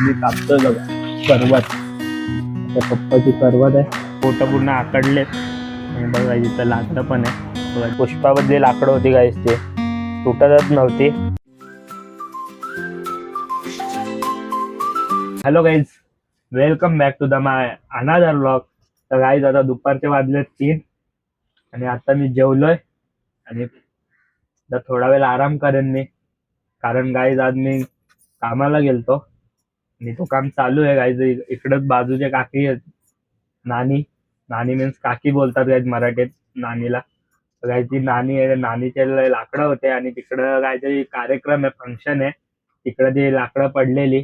आम्ही कापतोय बघा करवत. त्या पप्पाची करवत आहे, पोट पूर्ण आकडलेत आणि बघा इथं लाकडं पण आहे. बघा पुष्पाबद्दल लाकडं होती गाईस, ते तुटतच नव्हती. Hello guys, welcome back to the my another vlog. तर गाईज आता दुपारचे वाजले 3 आणि आता मी जेवलोय आणि थोडा वेळ आराम करेन मी, कारण गाईज आज मी कामाला गेलतो आणि तो काम चालू आहे गाईज. इकडंच बाजूचे काकी आहेत, नानी नानी मीन्स काकी बोलतात गाईज मराठीत नानीला. गाईज ती नानी आहे, नानीचे लाकडं होते आणि तिकडं काहीतरी कार्यक्रम आहे, फंक्शन आहे, तिकडं ती लाकडं पडलेली.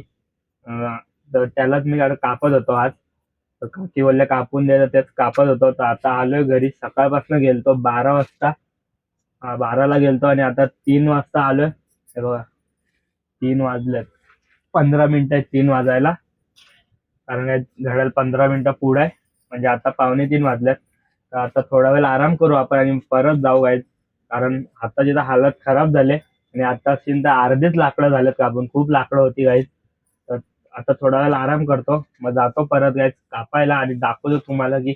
तर त्यालाच मी कापत होतो आज. तर काकी बोलले कापून दे, तर तेच कापत होतो. तर आता आलोय घरी, सकाळपासून गेलतो 12 वाजता, 12ला गेलतो आणि आता 3 वाजता आलोय. हे बघा 3 वाजलेत, 15 मिनिटं आहेत 3 वाजायला, कारण घड्याळ 15 मिनिटं पुढे आहे, म्हणजे आता 2:45 वाजल्यात. तर आता थोडा वेळ आराम करू आपण आणि परत जाऊ गाईज, कारण आताची तर हालत खराब झाले आणि आता तर अर्धेच लाकडं झालेत कापून, खूप लाकडं होती गाईज. तर आता थोडा वेळ आराम करतो, मग जातो परत गाईज कापायला आणि दाखवतो तुम्हाला की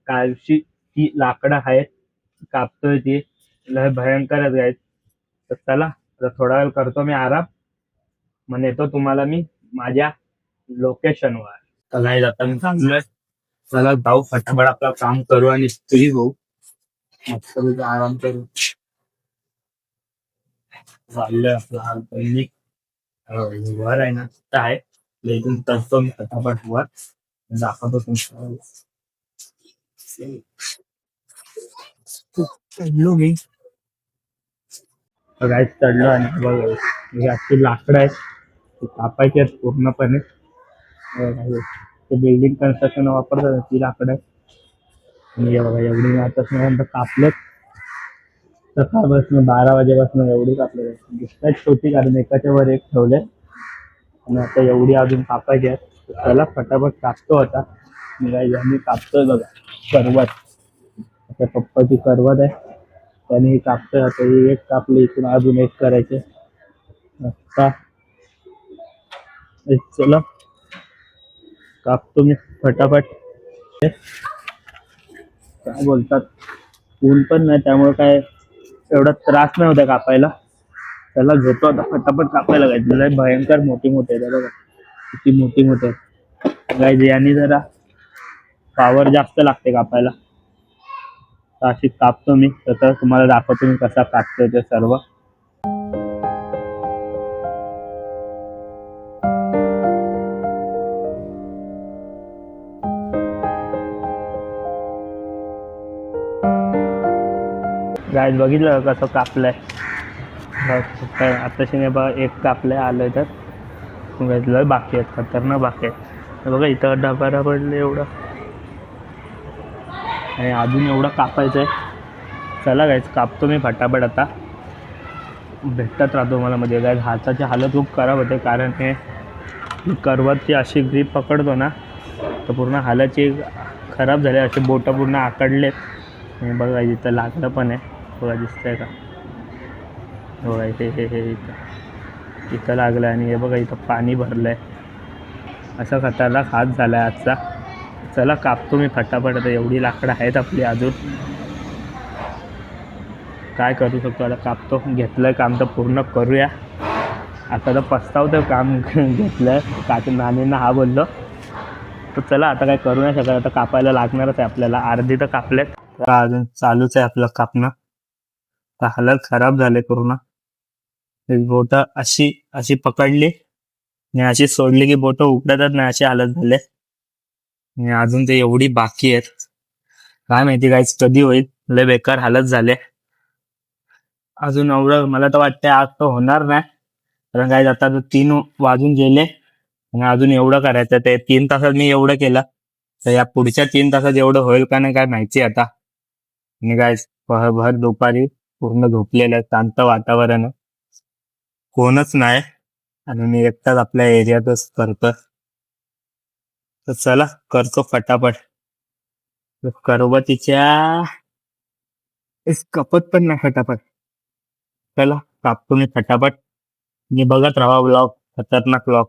कालची ती लाकडं आहेत कापतोय ती लय भयंकरच गाईज. तर चला आता थोडा वेळ करतो मी आराम, मग येतो तुम्हाला मी माझ्या लोकेशनवर. तर गाईज आता मी चाललोय, चला जाऊ फटाफट आपलं काम करू आणि फ्री होऊ, मस्त आराम करू. चाललोय आपलं वर आहे ना, तिथं आहे, इथून तरतो मी फटाफट वर, दाखवतो तुमचं. चढलो मी, गाईज चढलो आणि बघा ही अशी लाकडं आहेत, ती कापायची आहेत पूर्णपणे. ते बिल्डिंग कन्स्ट्रक्शन वापरतात ती लाकडं आहेत. आणि हे बघा एवढी आतापर्यंत कापलेत, सकाळपासून 12 वाजेपासून एवढी कापले दिसतात छोटी, कारण एकाच्या वर एक ठेवले आणि आता एवढी अजून कापायची आहेत. त्याला फटाफट कापतो आता मी. आम्ही कापतोय बघा करवत, आता पप्पाची करवत आहे, त्याने ही कापतोय. आता ही एक कापली, इथून अजून एक करायचे. आता चला कापतो मी फटाफट. काय बोलतात, ऊन पण नाही त्यामुळे काय एवढा त्रास नाही होता कापायला. त्याला घेतो आता फटाफट कापायला. गायचं भयंकर मोठी मोठे आहे बघा, किती मोठी मोठे आहेत गायचे, यांनी जरा पावर जास्त लागते कापायला. तर अशी कापतो मी, तसं तुम्हाला दाखवतो मी कसा कापतोय ते सर्व. गायज बघितलं कसं कापलंय, आताशी बघा एक कापलंय आलंय. तर लय बाकी आहेत, खतरनाक बाकी आहेत. बघा इथं डबारा पडले एवढं आणि अजून एवढं कापायचं आहे. चला गायज कापतो मी फटाफट, आता भेटत राहतो मला. मध्ये गायज हाताची हालत खूप खराब होते, कारण हे करवतची अशी ग्रीप पकडतो ना, तर पूर्ण हालाची खराब झाले, असे बोटं पूर्ण आकडलेत. आणि बघा इथं लागलं पण आहे, बघा दिसतंय का, बघा हे हे हे इथं लागलं आणि हे बघा इथं पाणी भरलंय. असा खतरनाक हात झाला आहे आजचा. चला कापतो मी फटाफट, आता एवढी लाकडं आहेत आपली अजून, काय करू शकतो. आता कापतो, घेतलंय काम तर पूर्ण करूया. आता तर पस्तावतं काम घेतलंय, काकी नानींना हा बोललो. तर चला आता काय करू नाही शकत, आता कापायला लागणारच आहे आपल्याला. अर्धी तर कापलेत, तर अजून चालूच आहे आपलं कापणं. तर हालत खराब झाले पूर्ण. बोट अशी अशी पकडली आणि अशी सोडली की बोट उघडतच नाही, अशी हालत झाले. आणि अजून ते एवढी बाकी आहेत, काय माहिती गाईज कधी होईल. लय बेकार हालत झाले. अजून एवढं मला तर वाटतंय आज तर होणार नाही, कारण गाईज आता 3 वाजून गेले आणि अजून एवढं करायचं. ते 3 तासात मी एवढं केलं, तर या पुढच्या 3 तासात एवढं होईल का नाही काय माहिती आता. आणि गाईज भर दुपारी पूर्ण झोपलेलं आहे, शांत वातावरण आहे, कोणच नाही आणि मी एकटाच आपल्या एरियातच करतो. तर चला करतो फटाफट. करवतीच्या कपत पण नाही फटाफट. चला कापतो मी फटाफट, मी बघत राहा ब्लॉग, खतरनाक ब्लॉग.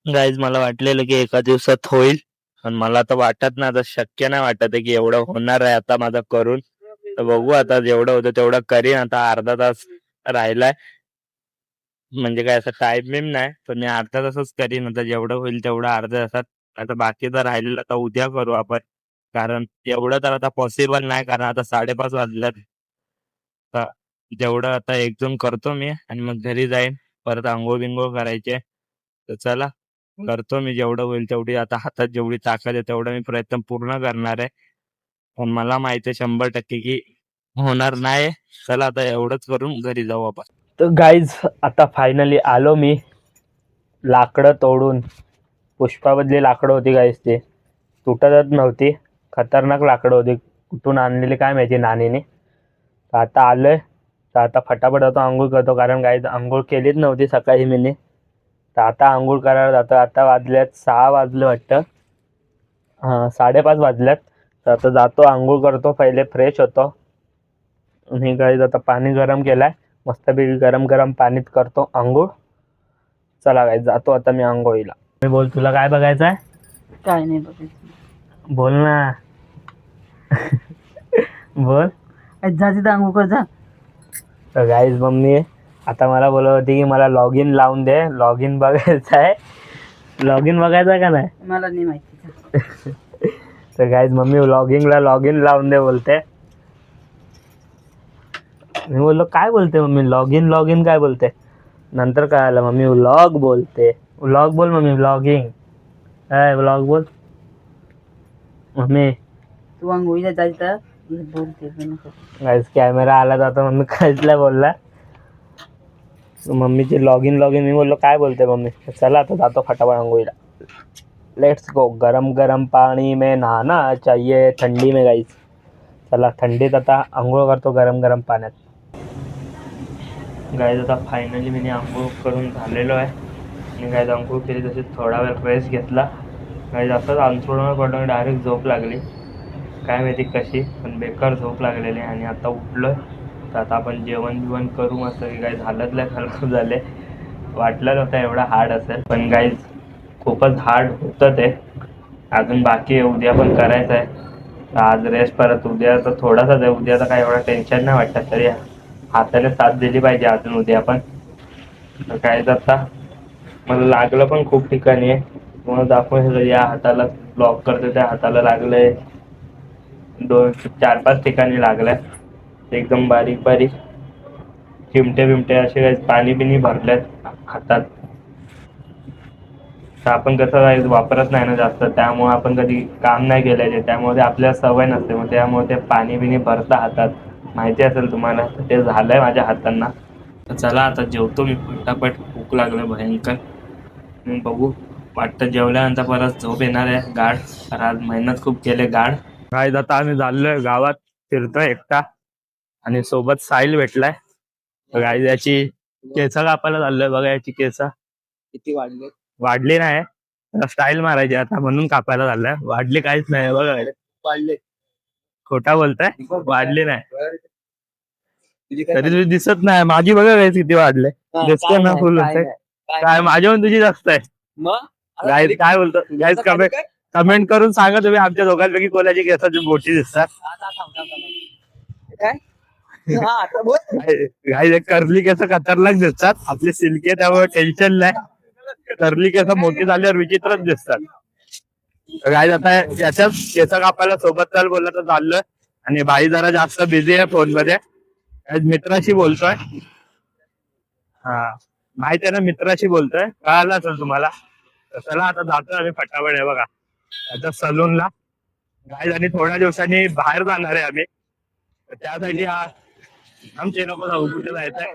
गाईज मला वाटलेलं की एका दिवसात होईल, पण मला तर वाटत नाही, आता शक्य नाही वाटत आहे की एवढं होणार आहे आता माझं करून. तर बघू आता जेवढं होतं तेवढं करीन. आता अर्धा तास राहिलाय, म्हणजे काय असं टाइम नाही, पण मी अर्धा तासच करीन. आता जेवढं होईल तेवढं अर्ध्या तासात. आता बाकी तर राहिलेलं आता उद्या करू आपण, कारण एवढं तर आता पॉसिबल नाही, कारण आता 5:30 वाजल्यात. तर जेवढं आता एकदम करतो मी आणि मग घरी जाईन. परत आंघोळ बिंघोळ करायचे. तर चला, करतो मी जेवढं होईल तेवढी. आता हातात जेवढी ताकद आहे तेवढा मी प्रयत्न पूर्ण करणार आहे, पण मला माहिती आहे 100% की होणार नाही. चला आता एवढंच करून घरी जाऊ आपण. तर गाईज आता फायनली आलो मी लाकडं तोडून. पुष्पाबदली लाकडं होती गाईज, ते तुटतच नव्हती, खतरनाक लाकडं होती. कुठून आणलेली काय माहिती नानीने. तर आता आलोय, तर आता फटाफट होतो आंघोळ करतो, कारण गाईज आंघोळ केलीच नव्हती सकाळी मीने. तर आता आंघोळ करायला जातो. आता वाजल्यात 6 वाजले वाटतं, हां 5:30 वाजल्यात. तर आता जातो आंघोळ करतो, पहिले फ्रेश होतो. आणि गाईज आता पाणी गरम केलाय, मस्तपैकी गरम गरम पाणीत करतो आंघोळ. चला गाईज जातो आता मी आंघोळीला. मी बोल, तुला काय बघायचं आहे? काय नाही बघायचं. बोल ना. बोल. जा तिथं आंघोळ कर जा. तर गाईज मम्मी आता मला बोलत होती की मला लॉग इन लावून दे, लॉग इन बघायचं आहे. लॉग इन बघायचं आहे का नाही? मला नाही माहिती. तर गाईज मम्मी लॉग इन लावून दे बोलते. मी बोललो काय बोलते मम्मी, लॉग इन काय बोलते. नंतर काय आलं, मम्मी व्लॉग बोलते. व्लॉग बोल मम्मी, व्लॉगिंग काय, व्लॉग बोल मम्मी. तू आंघोळीला जा तिथं बोलते. गाईज कॅमेरा आला जातो, मम्मी काहीच नाही बोलला. मम्मीची लॉग इन मी बोललो काय बोलते मम्मी. चला आता जातो फटाफट आंघोळीला. Let's go. गरम गरम पाणी में नहाना चाहिए थंडी में गाईज. चला थंडीत आता आंघोळ करतो गरम गरम पाण्यात. गाईज आता फायनली मी आंघोळ करून झालेलो आहे. आणि गाईज आंघोळ केली, तसेच थोडा वेळ रेस्ट घेतला. गाईज असंच अंथरुणावर पडून डायरेक्ट झोप लागली, काय माहिती कशी, पण बेकार झोप लागलेली. आणि आता उठलो, तर आता आपण जेवण बिवण करू मस्त की. गाईज हालतल्या खराब झाले, वाटलं नव्हतं एवढा हार्ड असेल, पण गाईज खूपच हार्ड होतं ते. अजून बाकी आहे, उद्या पण करायचं आहे. तर आज रेस्ट, परत उद्या तर थोडासाच आहे. उद्या तर काय एवढं टेन्शन नाही वाटत, तरी हाताने साथ दिली पाहिजे अजून उद्या पण. तर काय आता मला लागलं पण खूप ठिकाणी आहे, तुम्हाला दाखवून या हाताला ब्लॉक करतो त्या हाताला लागलंय, 4-5 ठिकाणी लागलंय एकदम बारीक बारीक चिमटे बिमटे असे काही पाणी बिनी भरल्यात हातात. तर आपण कसं वापरत नाही ना जास्त, त्यामुळे आपण कधी काम नाही केलं, त्यामुळे आपल्याला सवय नसते, मग त्यामुळे ते पाणी बिनी भरतं हातात, माहिती असेल तुम्हाला. तर ते झालंय माझ्या हातांना. तर चला आता जेवतो मी फटाफट, भूक लागलं भयंकर. मग बघू, वाटतं जेवल्यानंतर परत झोप येणार आहे गाढ, तर आज मेहनत खूप केले गाढ. काय आता आम्ही झालोय गावात, फिरतोय एकटा, आणि सोबत साहिल भेटलाय. गाय याची केस कापायला चाललोय, बघा याची केस किती वाढले. वाढली नाही, स्टाईल मारायची आता म्हणून कापायला चाललाय. वाढली काहीच नाही बघा. वाढले. खोटा बोलताय, वाढली नाही. तरी तुझी दिसत नाही, माझी बघा काय किती वाढले, दिसते ना फुल. काय माझ्याहून तुझी जास्त आहे. गाईज काय बोलतो, गाईज कमेंट करून सांगा तुम्ही आमच्या दोघांपैकी कोणाची केसाची मोठी दिसतात. काय गाईज कर्ली केस खतरनाक दिसतात, आपले सिल्की आहे त्यामुळे टेन्शन नाही. कर्ली केस मोठी झाल्यावर विचित्रच दिसतात. गाईज आता याच्याच केस कापायला सोबत चाल बोलला तर चाललोय, आणि बाई जरा जास्त बिझी आहे फोन मध्ये, मित्राशी बोलतोय. हा माहिती आहे ना, मित्राशी बोलतोय, कळालं असेल तुम्हाला. चला आता जातोय आम्ही फटाफट, आहे बघा त्याच्या सलूनला. गाईज आणि थोड्या दिवसांनी बाहेर जाणार आहे आम्ही, त्यासाठी हा आमचे नको जाऊ, कुठे जायचंय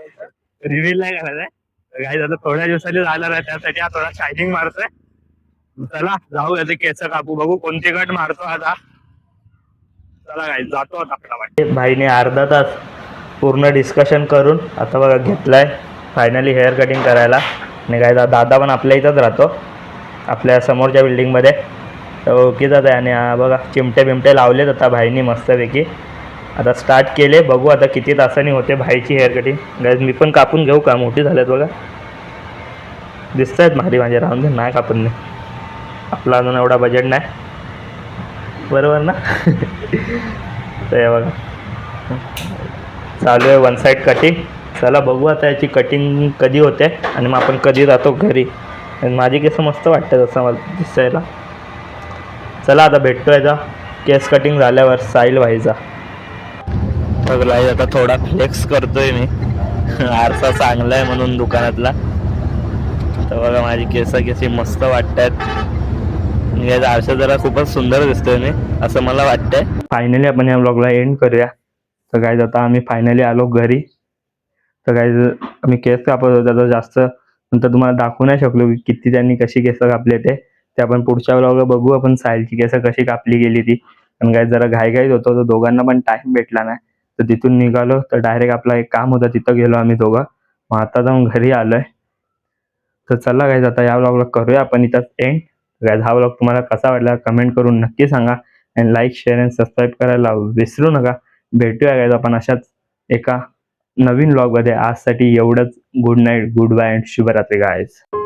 रिव्हील नाही करायचंय. गाईज आता थोड्या दिवसांनी जाणार आहे, त्यासाठी हा थोडा शायनिंग मारतोय. चला जाऊ, याचे केस कापू, बघू कोणती कट मारतो आता. चला गाईज जातो आता फटाफट. भाईने अर्धा तास पूर्ण डिस्कशन करून आता बघा घेतलाय फायनली हेअर कटिंग करायला. आणि काय दादा पण आपल्या इथंच राहतो, आपल्या समोरच्या बिल्डिंगमध्ये, तर ओळखीचाच आहे. आणि बघा चिमटे बिमटे लावलेत आता भाईनी मस्तपैकी. आता स्टार्ट केले, बघू आता किती तासांनी होते भाईची हेअर कटिंग. गाईज मी पण कापून घेऊ का, मोठी झाल्यात बघा. दिसतायत भारी माझे, राहून दे नाही कापत नाही, आपला अजून एवढा बजेट नाही, बरोबर ना. तर हे बघा चालू आहे वन साईड कटिंग. चला बघू आता याची कटिंग कधी होते आणि मग आपण कधी जातो घरी. आणि माझी केस मस्त वाटतं तसं मला दिसायला. चला आता भेटतो याचा केस कटिंग झाल्यावर साईल व्हायचा. बघला आता थोडा फ्लेक्स करतोय मी, आरसा चांगला आहे म्हणून दुकानातला. तर बघा माझी केसी मस्त वाटतात, याचा आरसा जरा खूपच सुंदर दिसतोय मी, असं मला वाटतंय. फायनली आपण या ब्लॉगला एंड करूया. तर गाईज आता आम्ही फायनली आलो घरी. तर गाईज आम्ही केस कापत होतो, तर जास्त नंतर तुम्हाला दाखवू नाही शकलो की किती त्यांनी कशी केस कापले ते आपण पुढच्या ब्लॉगला बघू. आपण साईलची केस कशी कापली गेली ती. पण गाईज जरा घाईघाईत होतो, तर दोघांना पण टाइम भेटला नाही. तर तिथून निघालो तर डायरेक्ट आपला एक काम होतं, तिथं गेलो आम्ही दोघं. मग आता जाऊन घरी आलोय. तर चला गाईज आता या ब्लॉगला करूया आपण इथं एंड. गाईज हा ब्लॉग तुम्हाला कसा वाटला कमेंट करून नक्की सांगा. आणि लाईक शेअर आणि सबस्क्राईब करायला विसरू नका. भेटूया गाईज आपण अशाच एका नवीन ब्लॉगमध्ये. आजसाठी एवढंच. Good night, goodbye and शुभरात्री गाईज.